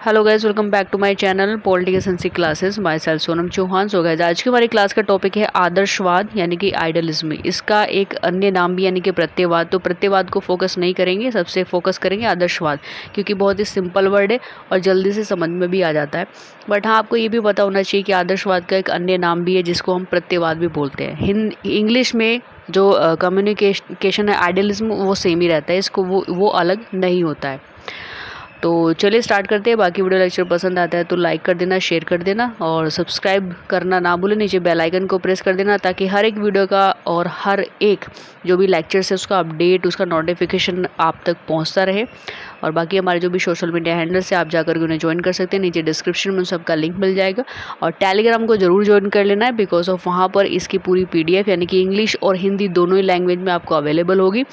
Hello guys, welcome back to my channel political sensei classes. Myself Sonam Chauhan. So guys, आज की हमारी class का topic है आदर्शवाद यानी कि आइडियलिज्म। इसका एक अन्य नाम भी यानी कि प्रत्ययवाद। तो प्रत्ययवाद को फोकस नहीं करेंगे, सबसे फोकस करेंगे आदर्शवाद, क्योंकि बहुत ही सिंपल वर्ड है और जल्दी से समझ में भी आ जाता है। बट हाँ, आपको ये भी पता होना चाहिए कि आदर्शवाद का एक अन्य नाम भी है जिसको हम प्रत्ययवाद भी बोलते हैं। इंग्लिश में जो कम्युनिकेशन है आइडियलिज्म, वो सेम ही रहता है, इसको वो अलग नहीं होता है। तो चलिए स्टार्ट करते हैं। बाकी वीडियो लेक्चर पसंद आता है तो लाइक कर देना, शेयर कर देना और सब्सक्राइब करना ना भूलें। नीचे बेल आइकन को प्रेस कर देना ताकि हर एक वीडियो का और हर एक जो भी लेक्चर्स है उसका अपडेट, उसका नोटिफिकेशन आप तक पहुंचता रहे। और बाकी हमारे जो भी सोशल मीडिया हैंडल्स है आप जाकर उन्हें ज्वाइन कर सकते हैं। नीचे डिस्क्रिप्शन में सबका लिंक मिल जाएगा। और टेलीग्राम को जरूर ज्वाइन कर लेना है, बिकॉज ऑफ वहाँ पर इसकी पूरी PDF यानी कि इंग्लिश और हिंदी दोनों ही लैंग्वेज में आपको अवेलेबल होगी।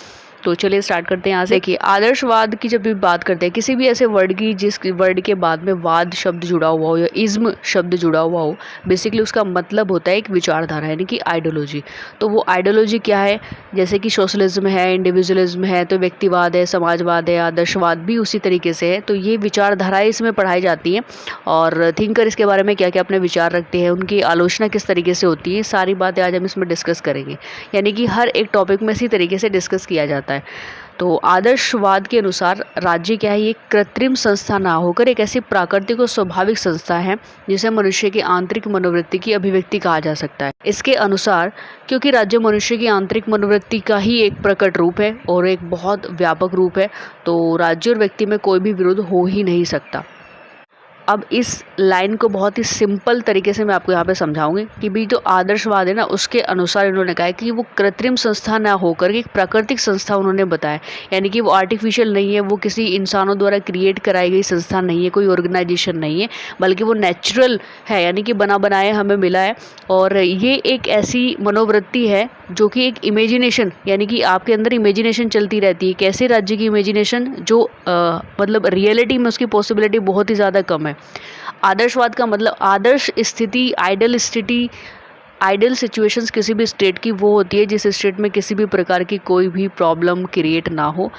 तो चलिए स्टार्ट करते हैं यहाँ से। देखिए, आदर्शवाद की जब भी बात करते हैं किसी भी ऐसे वर्ड की जिस वर्ड के बाद में वाद शब्द जुड़ा हुआ हो या इज्म शब्द जुड़ा हुआ हो, बेसिकली उसका मतलब होता है एक विचारधारा यानी कि आइडियोलॉजी। तो वो आइडियोलॉजी क्या है? जैसे कि सोशलिज्म है, इंडिविजुअलिज्म है, तो व्यक्तिवाद है, समाजवाद है, आदर्शवाद भी उसी तरीके से है। तो ये विचारधाराएं इसमें पढ़ाई जाती हैं और थिंकर इसके बारे में क्या क्या अपने विचार रखते हैं, उनकी आलोचना किस तरीके से होती है, सारी बातें आज हम इसमें डिस्कस करेंगे। यानी कि हर एक टॉपिक में इसी तरीके से डिस्कस किया जाता है। तो आदर्शवाद के अनुसार राज्य क्या है? ये कृत्रिम संस्था ना होकर एक ऐसी प्राकृतिक और स्वाभाविक संस्था है जिसे मनुष्य की आंतरिक मनोवृत्ति की अभिव्यक्ति कहा जा सकता है। इसके अनुसार, क्योंकि राज्य मनुष्य की आंतरिक मनोवृत्ति का ही एक प्रकट रूप है और एक बहुत व्यापक रूप है, तो राज्य और व्यक्ति में कोई भी विरोध हो ही नहीं सकता। अब इस लाइन को बहुत ही सिंपल तरीके से मैं आपको यहाँ पे समझाऊंगी कि भी जो आदर्शवाद है ना, उसके अनुसार इन्होंने कहा है कि वो कृत्रिम संस्था ना होकर एक प्राकृतिक संस्था उन्होंने बताया। यानी कि वो आर्टिफिशियल नहीं है, वो किसी इंसानों द्वारा क्रिएट कराई गई संस्था नहीं है, कोई ऑर्गेनाइजेशन नहीं है, बल्कि वो नेचुरल है, यानी कि बना बनाया हमें मिला है। और ये एक ऐसी मनोवृत्ति है जो कि एक इमेजिनेशन, यानी कि आपके अंदर इमेजिनेशन चलती रहती है। कैसे राज्य की इमेजिनेशन जो मतलब रियलिटी में उसकी पॉसिबिलिटी बहुत ही ज़्यादा कम है। आदर्शवाद का मतलब आदर्श स्थिति, आइडियल सिचुएशंस किसी भी स्टेट की वो होती है जिस स्टेट में किसी भी प्रकार की कोई भी प्रॉब्लम क्रिएट ना हो,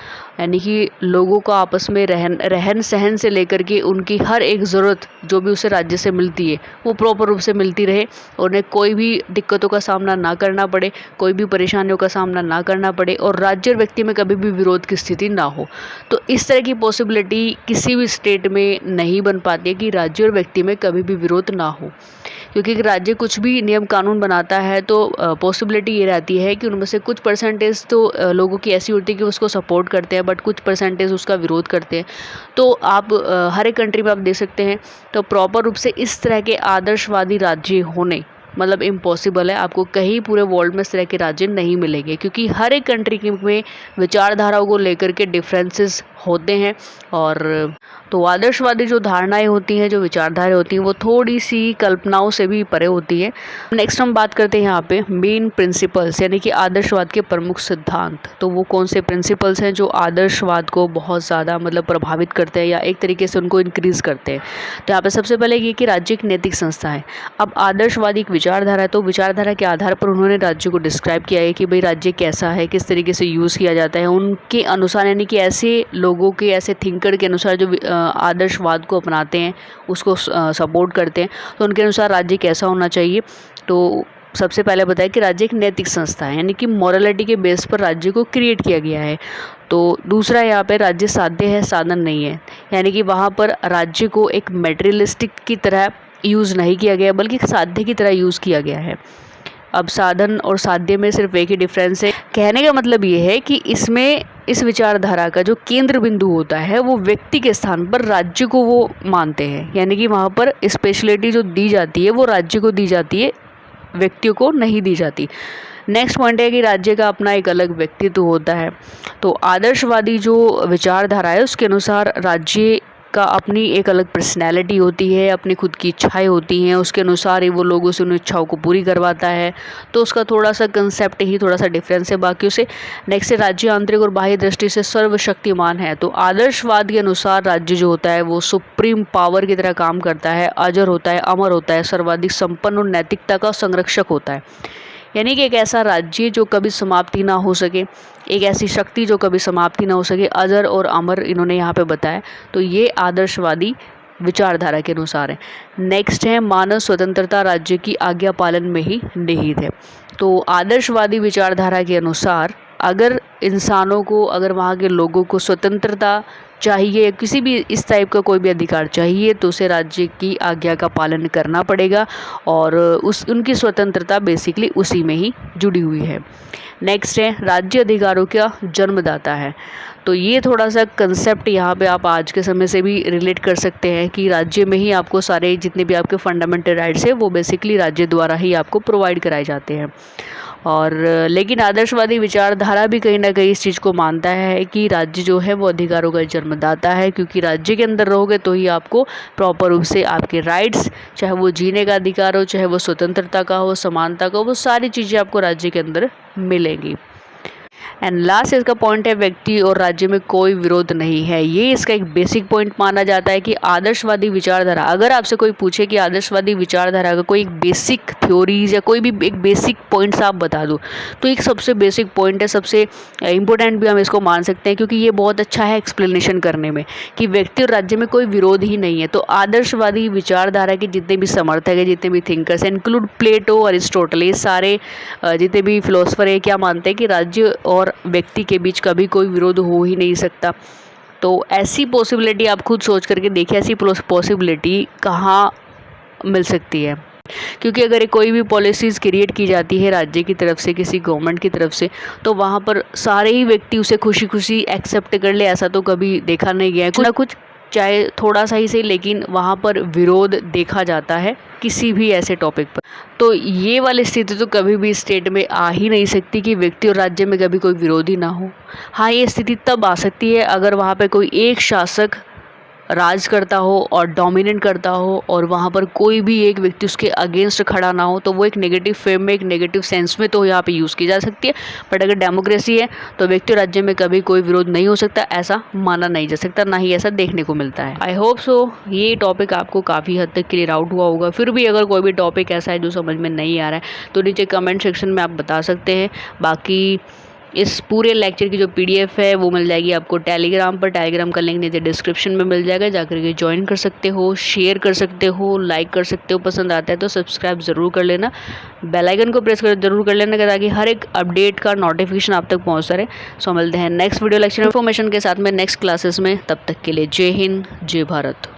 यानी कि लोगों को आपस में रहन सहन से लेकर के उनकी हर एक ज़रूरत जो भी उसे राज्य से मिलती है वो प्रॉपर रूप से मिलती रहे, उन्हें कोई भी दिक्कतों का सामना ना करना पड़े, कोई भी परेशानियों का सामना ना करना पड़े और राज्य और व्यक्ति में कभी भी विरोध की स्थिति ना हो। तो इस तरह की पॉसिबिलिटी किसी भी स्टेट में नहीं बन पाती है कि राज्य और व्यक्ति में कभी भी विरोध ना हो, क्योंकि राज्य कुछ भी नियम कानून बनाता है तो पॉसिबिलिटी ये रहती है कि उनमें से कुछ परसेंटेज तो लोगों की ऐसी होती है कि उसको सपोर्ट करते हैं, बट कुछ परसेंटेज उसका विरोध करते हैं। तो आप हर एक कंट्री में आप देख सकते हैं, तो प्रॉपर रूप से इस तरह के आदर्शवादी राज्य होने मतलब इम्पॉसिबल है। आपको कहीं पूरे वर्ल्ड में इस तरह के राज्य नहीं मिलेंगे, क्योंकि हर एक कंट्री में विचारधाराओं को लेकर के डिफरेंसेस होते हैं। और तो आदर्शवादी जो धारणाएं होती हैं, जो विचारधाराएं होती हैं, वो थोड़ी सी कल्पनाओं से भी परे होती है। नेक्स्ट हम बात करते हैं यहाँ पे मेन प्रिंसिपल्स, यानी कि आदर्शवाद के प्रमुख सिद्धांत। तो वो कौन से प्रिंसिपल्स हैं जो आदर्शवाद को बहुत ज़्यादा मतलब प्रभावित करते हैं या एक तरीके से उनको इंक्रीज करते हैं? तो यहाँ पे सबसे पहले ये कि राज्य एक नैतिक संस्था है। अब आदर्शवादी एक विचारधारा है, तो विचारधारा के आधार पर उन्होंने राज्य को डिस्क्राइब किया है कि भाई राज्य कैसा है, किस तरीके से यूज़ किया जाता है उनके अनुसार, यानी कि ऐसे लोगों के, ऐसे थिंकर के अनुसार जो आदर्शवाद को अपनाते हैं, उसको सपोर्ट करते हैं, तो उनके अनुसार राज्य कैसा होना चाहिए। तो सबसे पहले बताया कि राज्य एक नैतिक संस्था है, यानी कि मॉरलिटी के बेस पर राज्य को क्रिएट किया गया है। तो दूसरा यहाँ पे राज्य साध्य है, साधन नहीं है, यानी कि वहाँ पर राज्य को एक मटेरियलिस्टिक की तरह यूज़ नहीं किया गया बल्कि साध्य की तरह यूज़ किया गया है। अब साधन और साध्य में सिर्फ एक ही डिफरेंस है। कहने का मतलब ये है कि इसमें इस विचारधारा का जो केंद्र बिंदु होता है वो व्यक्ति के स्थान पर राज्य को वो मानते हैं, यानी कि वहाँ पर स्पेशलिटी जो दी जाती है वो राज्य को दी जाती है, व्यक्तियों को नहीं दी जाती। नेक्स्ट पॉइंट है कि राज्य का अपना एक अलग व्यक्तित्व होता है। तो आदर्शवादी जो विचारधारा है उसके अनुसार राज्य का अपनी एक अलग पर्सनैलिटी होती है, अपनी खुद की इच्छाएं होती हैं, उसके अनुसार ही वो लोगों से उन इच्छाओं को पूरी करवाता है। तो उसका थोड़ा सा कंसेप्ट ही थोड़ा सा डिफरेंस है बाकियों से। नेक्स्ट है राज्य आंतरिक और बाह्य दृष्टि से सर्वशक्तिमान है। तो आदर्शवाद के अनुसार राज्य जो होता है वो सुप्रीम पावर की तरह काम करता है, अजर होता है, अमर होता है, सर्वाधिक संपन्न और नैतिकता का संरक्षक होता है। यानी कि एक ऐसा राज्य जो कभी समाप्ति ना हो सके, एक ऐसी शक्ति जो कभी समाप्ति ना हो सके, अजर और अमर इन्होंने यहाँ पे बताया। तो ये आदर्शवादी विचारधारा के अनुसार है। नेक्स्ट है मानव स्वतंत्रता राज्य की आज्ञा पालन में ही निहित है। तो आदर्शवादी विचारधारा के अनुसार अगर इंसानों को, अगर वहाँ के लोगों को स्वतंत्रता चाहिए, किसी भी इस टाइप का कोई भी अधिकार चाहिए, तो उसे राज्य की आज्ञा का पालन करना पड़ेगा और उनकी स्वतंत्रता बेसिकली उसी में ही जुड़ी हुई है। नेक्स्ट है राज्य अधिकारों का जन्मदाता है। तो ये थोड़ा सा कंसेप्ट यहाँ पे आप आज के समय से भी रिलेट कर सकते हैं कि राज्य में ही आपको सारे जितने भी आपके फंडामेंटल राइट्स हैं वो बेसिकली राज्य द्वारा ही आपको प्रोवाइड कराए जाते हैं। और लेकिन आदर्शवादी विचारधारा भी कहीं ना कहीं इस चीज़ को मानता है कि राज्य जो है वो अधिकारों का जन्मदाता है, क्योंकि राज्य के अंदर रहोगे तो ही आपको प्रॉपर रूप से आपके राइट्स, चाहे वो जीने का अधिकार हो, चाहे वो स्वतंत्रता का हो, समानता का हो, वो सारी चीज़ें आपको राज्य के अंदर मिलेंगी। एंड लास्ट इसका पॉइंट है व्यक्ति और राज्य में कोई विरोध नहीं है। ये इसका एक बेसिक पॉइंट माना जाता है कि आदर्शवादी विचारधारा, अगर आपसे कोई पूछे कि आदर्शवादी विचारधारा का कोई एक बेसिक थ्योरीज या कोई भी एक बेसिक पॉइंट्स आप बता दो, तो एक सबसे बेसिक पॉइंट है, सबसे इम्पोर्टेंट भी हम इसको मान सकते हैं, क्योंकि ये बहुत अच्छा है एक्सप्लेनेशन करने में कि व्यक्ति और राज्य में कोई विरोध ही नहीं है। तो आदर्शवादी विचारधारा के जितने भी समर्थक है, जितने भी थिंकर्स हैं, इंक्लूड प्लेटो, अरिस्टोटल, ये सारे जितने भी फिलोसफर है क्या मानते हैं कि राज्य और व्यक्ति के बीच कभी कोई विरोध हो ही नहीं सकता। तो ऐसी पॉसिबिलिटी आप खुद सोच करके देखिए, ऐसी पॉसिबिलिटी कहाँ मिल सकती है, क्योंकि अगर कोई भी पॉलिसीज़ क्रिएट की जाती है राज्य की तरफ से, किसी गवर्नमेंट की तरफ से, तो वहाँ पर सारे ही व्यक्ति उसे खुशी खुशी एक्सेप्ट कर ले, ऐसा तो कभी देखा नहीं गया है। कुछ ना कुछ, चाहे थोड़ा सा ही सही, लेकिन वहाँ पर विरोध देखा जाता है किसी भी ऐसे टॉपिक पर। तो ये वाली स्थिति तो कभी भी स्टेट में आ ही नहीं सकती कि व्यक्ति और राज्य में कभी कोई विरोध ही ना हो। हाँ, ये स्थिति तब आ सकती है अगर वहाँ पे कोई एक शासक राज करता हो और डोमिनेट करता हो और वहाँ पर कोई भी एक व्यक्ति उसके अगेंस्ट खड़ा ना हो, तो वो एक नेगेटिव फेम में, एक नेगेटिव सेंस में तो यहाँ पे यूज़ की जा सकती है। बट अगर डेमोक्रेसी है तो व्यक्ति और राज्य में कभी कोई विरोध नहीं हो सकता, ऐसा माना नहीं जा सकता, ना ही ऐसा देखने को मिलता है। आई होप सो ये टॉपिक आपको काफ़ी हद तक क्लियर आउट हुआ होगा। फिर भी अगर कोई भी टॉपिक ऐसा है जो समझ में नहीं आ रहा है तो नीचे कमेंट सेक्शन में आप बता सकते हैं। बाकी इस पूरे लेक्चर की जो पीडीएफ है वो मिल जाएगी आपको टेलीग्राम पर। टेलीग्राम का लिंक नीचे डिस्क्रिप्शन में मिल जाएगा, जाकर के ज्वाइन कर सकते हो, शेयर कर सकते हो, लाइक कर सकते हो, पसंद आता है तो सब्सक्राइब ज़रूर कर लेना, बेल आइकन को प्रेस कर ज़रूर कर लेना ताकि हर एक अपडेट का नोटिफिकेशन आप तक पहुँचता रहे। सो मिलते हैं नेक्स्ट वीडियो लेक्चर इन्फॉर्मेशन के साथ में नेक्स्ट क्लासेस में। तब तक के लिए जय हिंद, जय भारत।